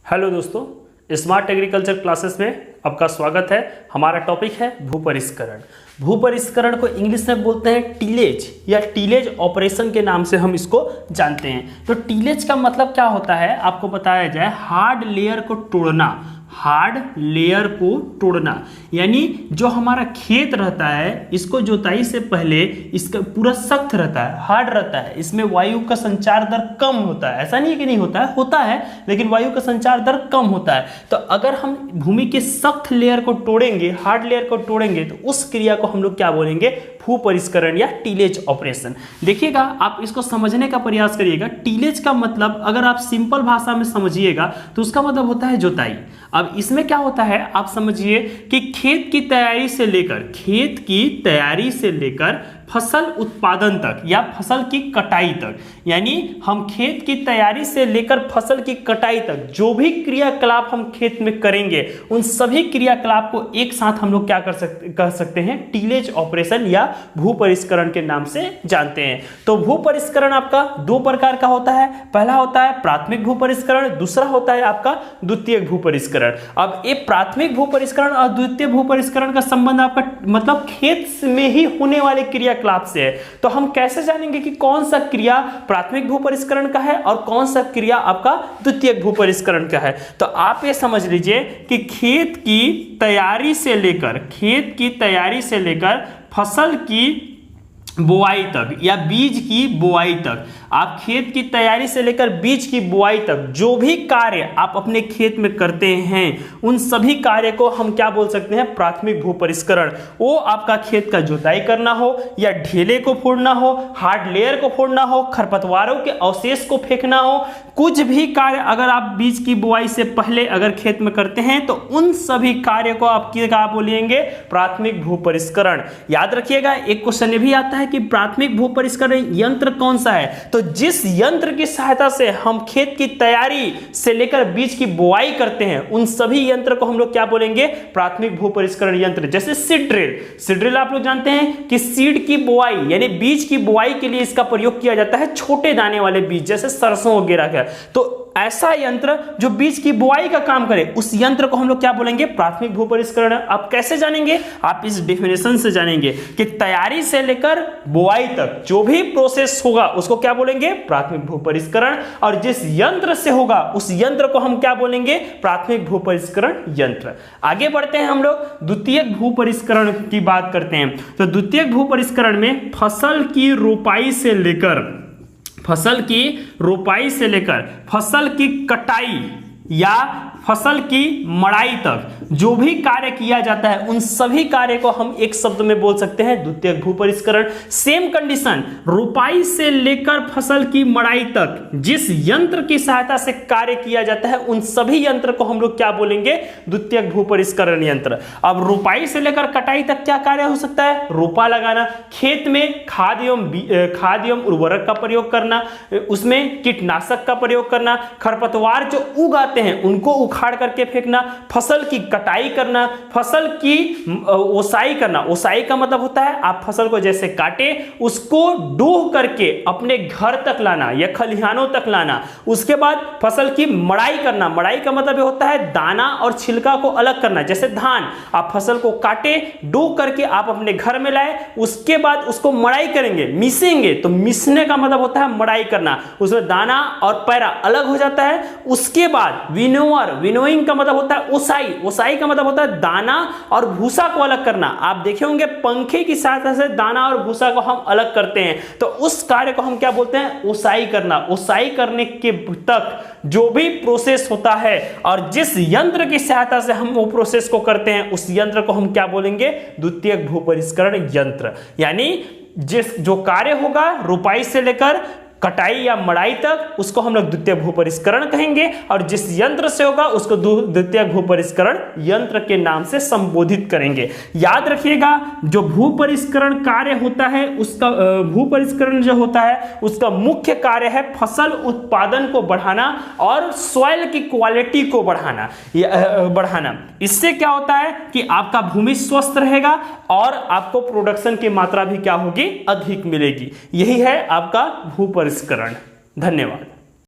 Hello दोस्तों, smart agriculture classes में आपका स्वागत है। हमारा टॉपिक है भूपरिष्करण। भूपरिष्करण को इंग्लिश में बोलते हैं टीलेज या टीलेज ऑपरेशन के नाम से हम इसको जानते हैं। तो टीलेज का मतलब क्या होता है आपको बताया जाए, हार्ड लेयर को तोड़ना। हार्ड लेयर को तोड़ना यानी जो हमारा खेत रहता है इसको जुताई से पहले इसका पूरा सख्त रहता है, हार्ड रहता है, इसमें वायु का संचार दर कम होता है। ऐसा नहीं है कि नहीं होता है, होता है, लेकिन वायु का संचार दर कम होता है। तो अगर हम भूमि के सख्त लेयर को तोड़ेंगे, हार्ड लेयर को तोड़ेंगे, तो उस क्रिया को हम लोग क्या बोलेंगे, भूपरिष्करण या टीलेज ऑपरेशन। देखिएगा, आप इसको समझने का प्रयास करिएगा। टीलेज का मतलब अगर आप सिंपल भाषा में समझिएगा तो उसका मतलब होता है जुताई। अब इसमें क्या होता है आप समझिए कि खेत की तैयारी से लेकर फसल उत्पादन तक या फसल की कटाई तक, यानी हम खेत की तैयारी से लेकर फसल की कटाई तक जो भी क्रियाकलाप हम खेत में करेंगे, उन सभी क्रियाकलाप को एक साथ हम लोग क्या कर सकते हैं, टीलेज ऑपरेशन या भूपरिष्करण के नाम से जानते हैं। तो भूपरिष्करण आपका दो प्रकार का होता है। पहला होता है प्राथमिक भूपरिष्करण, दूसरा होता है आपका द्वितीयक भूपरिष्करण। अब ये प्राथमिक भूपरिष्करण और द्वितीय भूपरिष्करण का संबंध आपका मतलब खेत में ही होने वाले क्रियाकलाप से है। तो हम कैसे जानेंगे कि कौन सा क्रिया प्राथमिक भूपरिष्करण का है और कौन सा क्रिया आपका द्वितीयक भूपरिष्करण का है? तो आप ये समझ लीजिए कि खेत की तैयारी से लेकर फसल की बुआई तक या बीज की बुआई तक, आप खेत की तैयारी से लेकर बीज की बुआई तक जो भी कार्य आप अपने खेत में करते हैं, उन सभी कार्य को हम क्या बोल सकते हैं, प्राथमिक भूपरिष्करण। वो आपका खेत का जुताई करना हो या ढेले को फोड़ना हो, हार्ड लेयर को फोड़ना हो, खरपतवारों के अवशेष को फेंकना हो, कुछ भी कार्य अगर आप बीज की बुआई से पहले अगर खेत में करते हैं तो उन सभी कार्य को आप क्या बोलेंगे, प्राथमिक भूपरिष्करण। याद रखिएगा, एक क्वेश्चन भी आता है कि प्राथमिक भूपरिष्करण यंत्र कौन सा है? तो जिस यंत्र की सहायता से हम खेत की तैयारी से लेकर बीज की बुआई करते हैं, उन सभी यंत्र को हम लोग क्या बोलेंगे, प्राथमिक भूपरिष्करण यंत्र। जैसे सीड ड्रिल आप लोग जानते हैं कि सीड की बुआई यानी बीज की बुआई के लिए इसका प्रयोग किया जाता है, छोटे दाने वाले बीज जैसे सरसों वगैरह का। तो ऐसा यंत्र जो बीज की बुआई का काम करे, उस यंत्र को हम लोग क्या बोलेंगे, प्राथमिक भूपरिष्करण। आप कैसे जानेंगे, आप इस डेफिनेशन से जानेंगे कि तैयारी से लेकर बुआई तक जो भी प्रोसेस होगा उसको क्या बोलेंगे, प्राथमिक भूपरिष्करण। और जिस यंत्र से होगा उस यंत्र को हम क्या बोलेंगे, प्राथमिक भूपरिष्करण यंत्र। आगे बढ़ते हैं, हम लोग द्वितीयक भूपरिष्करण की बात करते हैं। तो द्वितीयक भूपरिष्करण में फसल की रोपाई से लेकर फसल की कटाई या फसल की मड़ाई तक जो भी कार्य किया जाता है, उन सभी कार्य को हम एक शब्द में बोल सकते हैं द्वितीयक भूपरिष्करण। सेम कंडीशन, रोपाई से लेकर फसल की मड़ाई तक जिस यंत्र की सहायता से कार्य किया जाता है, उन सभी यंत्र को हम लोग क्या बोलेंगे, द्वितीयक भूपरिष्करण यंत्र। अब रोपाई से लेकर कटाई तक क्या कार्य हो सकता है, रोपा लगाना, खेत में खाद एवं उर्वरक का प्रयोग करना, उसमें कीटनाशक का प्रयोग करना, खरपतवार जो उगाते हैं उनको उखाड़ करके फेंकना, फसल की कटाई करना, फसल की ओसाई करना। ओसाई का मतलब होता है आप फसल को जैसे काटे उसको डूह करके अपने घर तक लाना या खलिहानों तक लाना। उसके बाद फसल की मड़ाई करना। मड़ाई का मतलब होता है दाना और छिलका को अलग करना। जैसे धान, आप फसल को काटे, डूह करके आप अपने घर में लाए, उसके बाद उसको मड़ाई करेंगे, मिसेंगे। तो मिसने का मतलब होता है मड़ाई करना, उसमें दाना और पैरा अलग हो जाता है। उसके बाद विनोइंग का मतलब होता है ओसाई। ओसाई का मतलब होता है दाना और भूसा को अलग करना। आप देखे होंगे पंखे की सहायता से दाना और भूसा को हम अलग करते हैं, तो उस कार्य को हम क्या बोलते हैं, ओसाई करना। ओसाई करने के तक जो भी प्रोसेस होता है और जिस यंत्र की सहायता से हम वो प्रोसेस को करते हैं, उस यंत्र को हम क्या बोलेंगे, द्वितीयक भूपरिष्करण यंत्र। यानी जो कार्य होगा रोपाई से लेकर कटाई या मड़ाई तक, उसको हम लोग द्वितीयक भूपरिष्करण कहेंगे, और जिस यंत्र से होगा उसको द्वितीयक भूपरिष्करण यंत्र के नाम से संबोधित करेंगे। याद रखिएगा, जो भूपरिष्करण कार्य होता है उसका भूपरिष्करण जो होता है उसका मुख्य कार्य है फसल उत्पादन को बढ़ाना और सॉइल की क्वालिटी को बढ़ाना। इससे क्या होता है कि आपका भूमि स्वस्थ रहेगा और आपको प्रोडक्शन की मात्रा भी क्या होगी, अधिक मिलेगी। यही है आपका भूपरिष्करण। धन्यवाद।